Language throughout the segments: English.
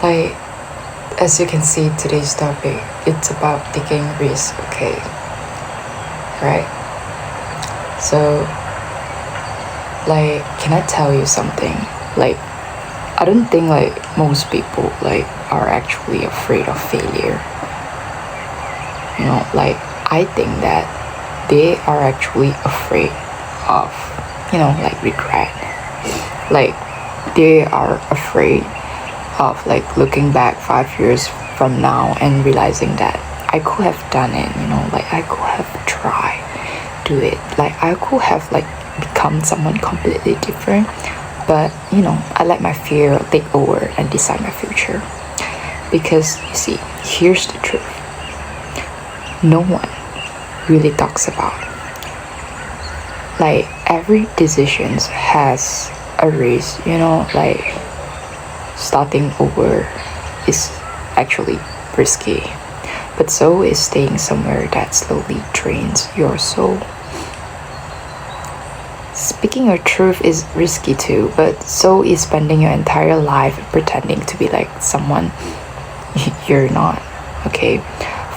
Like, as you can see, today's topic, it's about taking risks, okay? Right? So, like, can I tell you something? Like, I don't think like most people like are actually afraid of failure. Like I think that they are actually afraid of, like regret. Like they are afraid of like looking back 5 years from now and realizing that I could have done it, like I could have tried do it. Like I could have like become someone completely different, but I let my fear take over and decide my future. Because you see, here's the truth. No one really talks about. Like every decision has a risk, like starting over is actually risky. But so is staying somewhere that slowly drains your soul. Speaking your truth is risky too, but so is spending your entire life pretending to be like someone you're not, okay?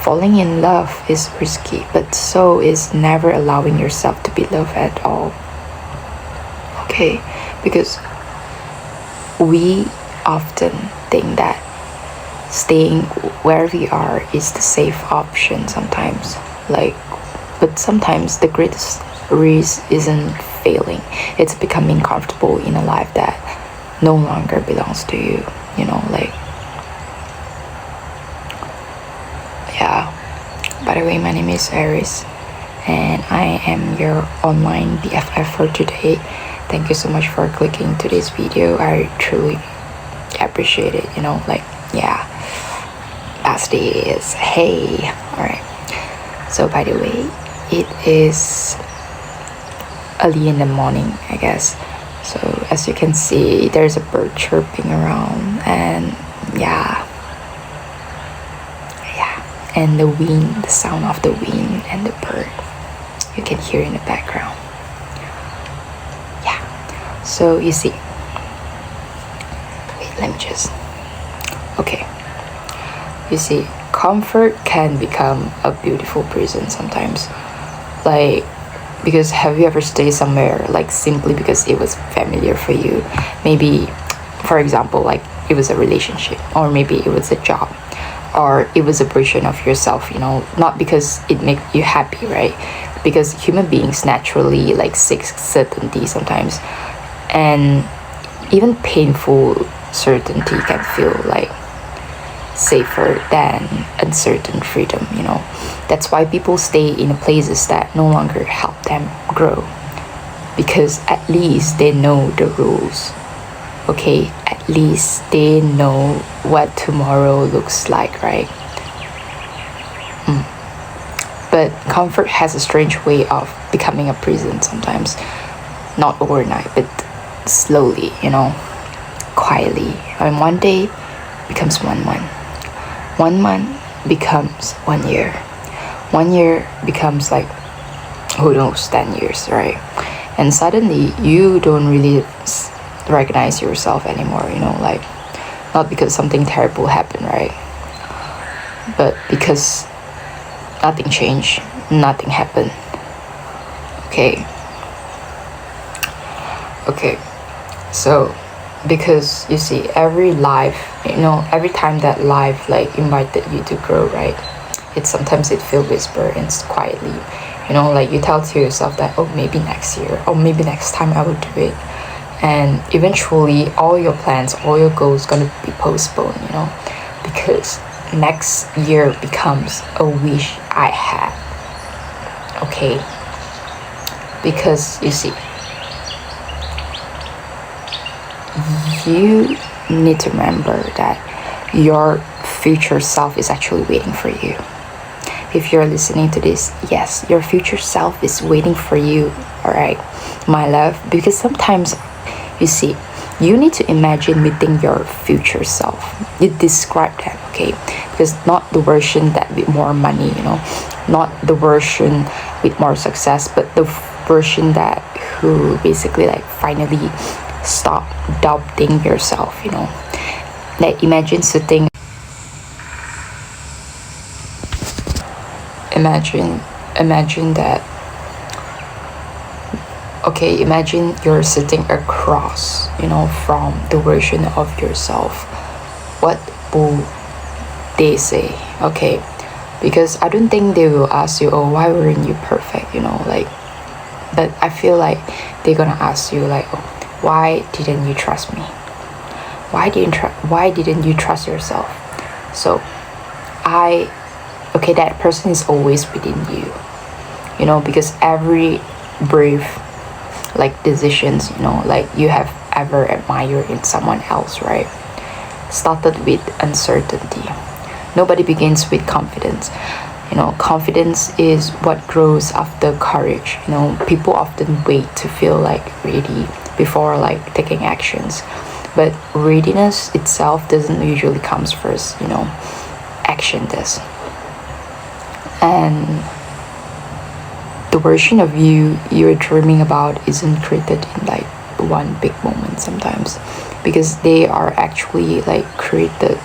Falling in love is risky, but so is never allowing yourself to be loved at all, okay? Because we often think that staying where we are is the safe option sometimes, but sometimes the greatest risk isn't failing, it's becoming comfortable in a life that no longer belongs to you, like, yeah. By the way, my name is Aris and I am your online BFF for today. Thank you so much for clicking today's video. I truly appreciate it, like, yeah. Besties, hey. Alright, so by the way, it is early in the morning, I guess. So as you can see, there's a bird chirping around, and yeah, and the wind, the sound of the wind and the bird, you can hear in the background. Yeah, so you see, wait, let me just, okay, you see, comfort can become a beautiful prison sometimes. Like, because have you ever stayed somewhere like simply because it was familiar for you? Maybe, for example, like it was a relationship, or maybe it was a job, or it was a version of yourself, not because it made you happy, right? Because human beings naturally like seek certainty sometimes, and even painful certainty can feel like safer than uncertain freedom. That's why people stay in places that no longer help them grow, because at least they know the rules, okay? At least they know what tomorrow looks like, right? But comfort has a strange way of becoming a prison sometimes. Not overnight, but slowly, quietly. And one day becomes 1 month. 1 month becomes 1 year. 1 year becomes like, who knows, 10 years, right? And suddenly you don't really recognize yourself anymore, like, not because something terrible happened, right? But because nothing changed, nothing happened. Okay, so because you see, every every time that life like invited you to grow, right, sometimes it feel whisper and quietly, like you tell to yourself that, oh, maybe next year, or maybe next time I will do it, and eventually all your plans, all your goals gonna be postponed, because next year becomes a wish I had, okay? Because you see, you need to remember that your future self is actually waiting for you. If you're listening to this, yes, your future self is waiting for you, alright, my love? Because sometimes, you see, you need to imagine meeting your future self. You describe them, okay? Because not the version that with more money, not the version with more success, but the version that who basically like finally stop doubting yourself, Like imagine that. Okay, imagine you're sitting across, from the version of yourself. What will they say? Okay, because I don't think they will ask you, oh, why weren't you perfect, like, but I feel like they're gonna ask you like, oh, why didn't you trust me? Why didn't you trust yourself? So okay, that person is always within you, because every brave like decisions, like you have ever admired in someone else, right, started with uncertainty. Nobody begins with confidence. Confidence is what grows after courage. People often wait to feel like ready before like taking actions, but readiness itself doesn't usually comes first. Action does. And the version of you you're dreaming about isn't created in like one big moment sometimes, because they are actually like created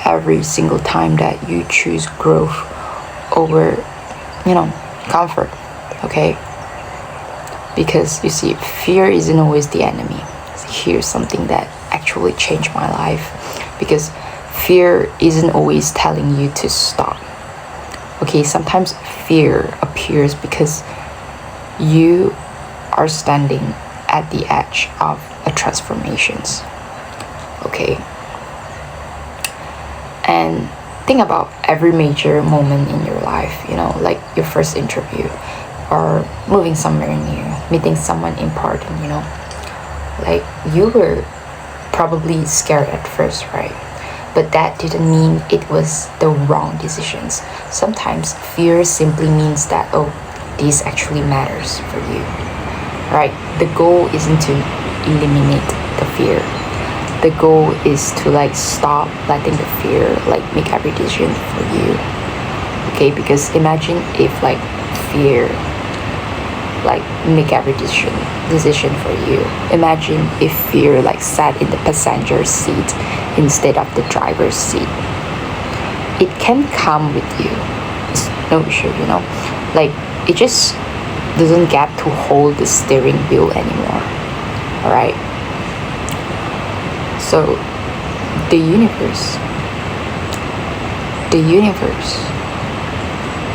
every single time that you choose growth over comfort. Okay, because you see, fear isn't always the enemy. Here's something that actually changed my life, because fear isn't always telling you to stop. Okay, sometimes fear appears because you are standing at the edge of a transformations. Okay, and think about every major moment in your life, like your first interview, or moving somewhere new, meeting someone important, like you were probably scared at first, right? But that didn't mean it was the wrong decisions. Sometimes fear simply means that, oh, this actually matters for you, right? The goal isn't to eliminate the fear. The goal is to like stop letting the fear like make every decision for you. Okay, because imagine if like fear like make every decision for you. Imagine if fear like sat in the passenger seat instead of the driver's seat. It can come with you. It's no issue, like it just doesn't get to hold the steering wheel anymore. All right. So the universe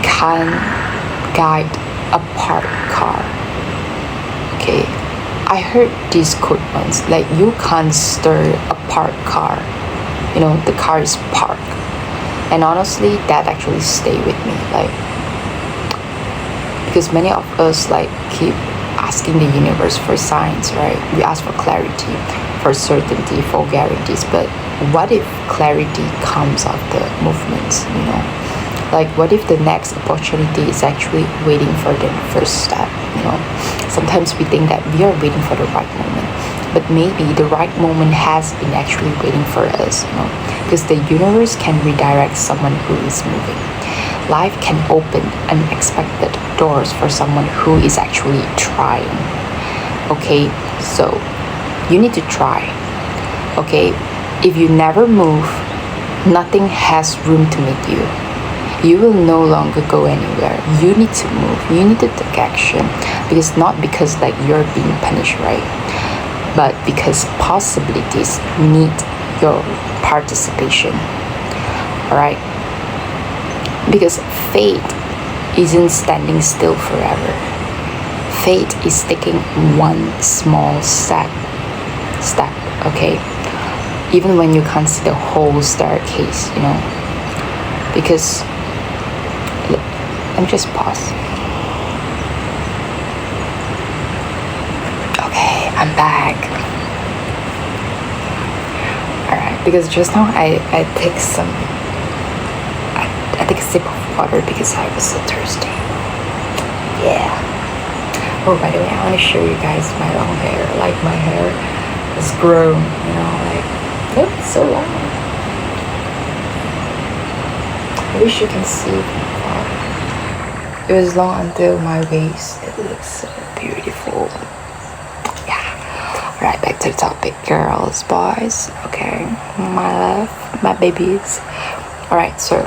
can guide a parked car. Okay, I heard this quote once, like you can't stir a parked car. The car is parked. And honestly, that actually stayed with me, like, because many of us like keep asking the universe for signs, right? We ask for clarity, for certainty, for guarantees, but what if clarity comes after movements, like what if the next opportunity is actually waiting for the first step? Sometimes we think that we are waiting for the right moment, but maybe the right moment has been actually waiting for us, because the universe can redirect someone who is moving. Life can open unexpected doors for someone who is actually trying. Okay, so you need to try. Okay, if you never move, nothing has room to meet you. You will no longer go anywhere. You need to move. You need to take action, because not because like you're being punished, right? But because possibilities need your participation. All right? Because fate isn't standing still forever. Fate is taking one small step, okay? Even when you can't see the whole staircase, because let me just pause. Okay, I'm back. Alright, because just now I take I take a sip of water because I was so thirsty. Yeah. Oh, by the way, I want to show you guys my long hair. Like my hair has grown, like, look, it's so long. I wish you can see it from far. It was long until my waist. It looks so beautiful. Yeah. Right, back to the topic. Girls, boys, okay, my love, my babies. Alright, so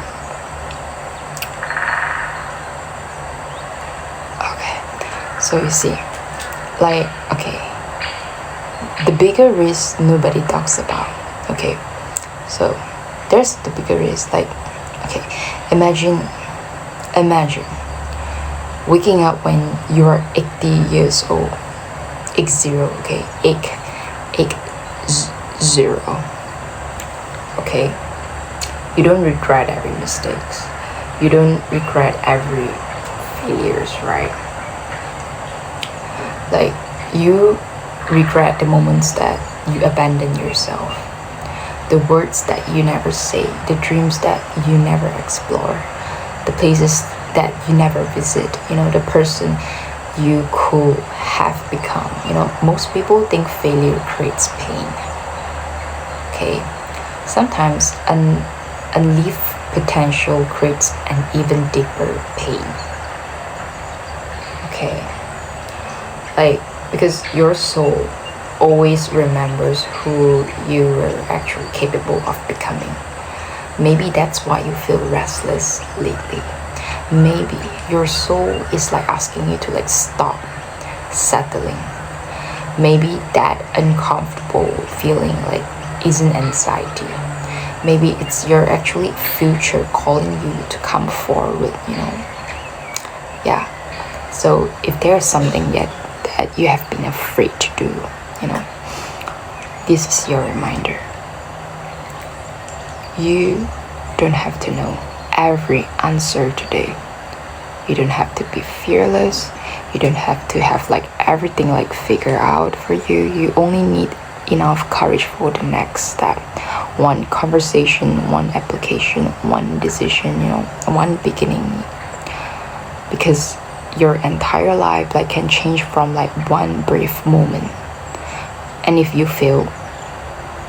you see, like, okay, the bigger risk nobody talks about. Okay, so there's the bigger risk. Like, okay, imagine waking up when you are 80 years old. X0, okay, X0. Okay, you don't regret every mistakes. You don't regret every failures, right? Like, you regret the moments that you abandon yourself, the words that you never say, the dreams that you never explore, the places that you never visit, the person you could have become. Most people think failure creates pain. Okay, sometimes unleashed potential creates an even deeper pain. Okay, like, because your soul always remembers who you were actually capable of becoming. Maybe that's why you feel restless lately. Maybe your soul is like asking you to stop settling. Maybe that uncomfortable feeling isn't anxiety. Maybe it's your actually future calling you to come forward. Yeah. So if there's something that you have been afraid to do, this is your reminder. You don't have to know every answer today. You don't have to be fearless. You don't have to have everything figured out for you. You only need enough courage for the next step. One conversation, one application, one decision, one beginning. Because your entire life can change from one brief moment. And if you fail,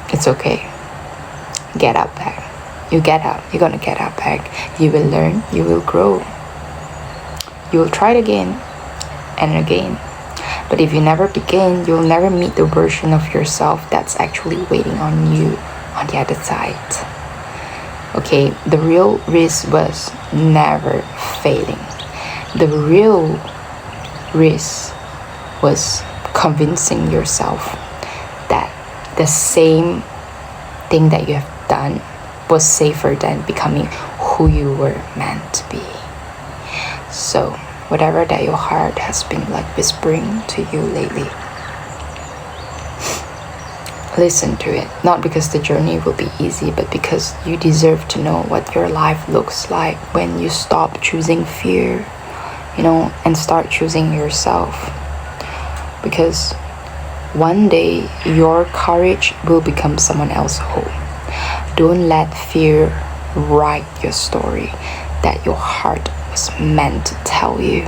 it's okay. Get up back. You get up. You're gonna get up back. You will learn. You will grow. You will try it again and again. But if you never begin, you'll never meet the version of yourself that's actually waiting on you on the other side. Okay, the real risk was never failing. The real risk was convincing yourself that the same thing that you have done was safer than becoming who you were meant to be. So, whatever that your heart has been whispering to you lately, listen to it. Not because the journey will be easy, but because you deserve to know what your life looks like when you stop choosing fear, and start choosing yourself. Because one day your courage will become someone else's hope. Don't let fear write your story that your heart was meant to tell you.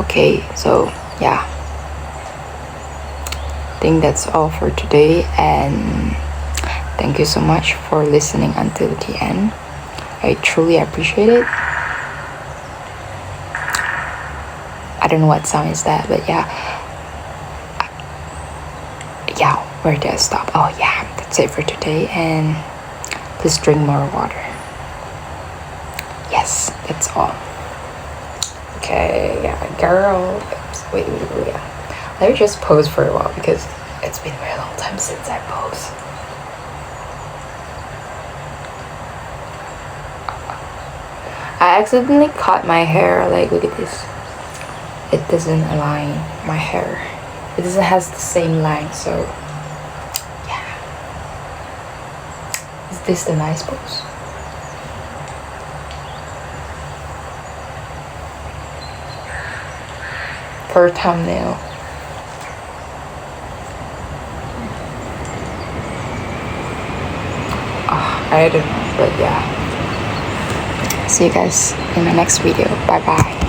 Okay, so yeah, I think that's all for today, and thank you so much for listening until the end. I truly appreciate it. I don't know what sound is that, but yeah, where did I stop? Oh yeah, that's it for today, and please drink more water. Yes, that's all. Okay, yeah, girl. Wait, yeah. Let me just pose for a while because it's been a very long time since I posed. I accidentally cut my hair. Look at this. It doesn't align my hair. It doesn't has the same length, so yeah. Is this the nice pose? For a thumbnail. I don't know, but yeah. See you guys in my next video. Bye bye.